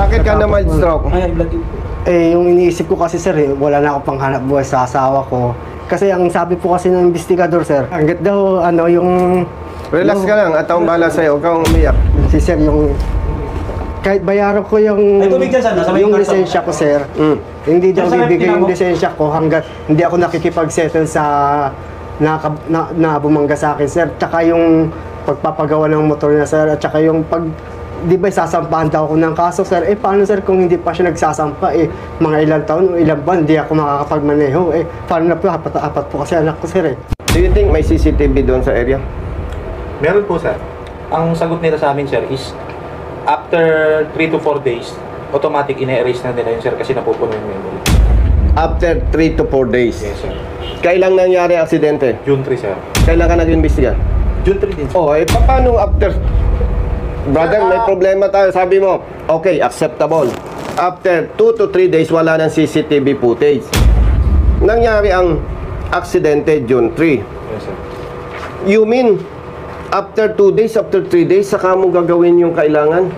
Bakit ka na mild stroke? Ay, blood po. Eh, yung iniisip ko kasi sir, wala na ako panghanap buhay sa asawa ko. Kasi ang sabi po kasi ng investigador sir, hanggat daw yung... Relax ka lang at akong bahala sa'yo. Huwag kang umiyak. Si sir, yung... Kahit bayaran ko yung... Ay, tubig dyan, sana, sa may yung karton. lisensya ko sir, hindi daw Yan, sir, bibigay yung tingnan mo. lisensya ko hanggat hindi ako nakikipag-settle sa... na bumangga sa akin sir. Tsaka yung pagpapagawa ng motor niya sir, at tsaka yung pag... Di ba sasampahan daw ako ng kaso sir? Eh paano sir kung hindi pa siya nagsasampa? Eh mga ilang taon o ilang buwan hindi ako makakapagmaneho. Eh paano na po? Apat po kasi anak ko sir eh. Do you think may CCTV doon sa area? Meron po, sir. Ang sagot nila sa amin, sir, is after 3 to 4 days, automatic ine-erase na nila yun, sir, kasi napupuno yung memory. After 3 to 4 days. Yes, sir. Kailang nangyari ang aksidente? June 3, sir. Kailan ka nag-imbestiga? June 3 din, sir. Oh, eh paano after... Brother, may problema tayo. Sabi mo, okay, acceptable. After 2 to 3 days, wala ng CCTV footage. Nangyari ang aksidente June 3. Yes, sir. You mean, after 2 days, after 3 days, saka mo gagawin yung kailangan?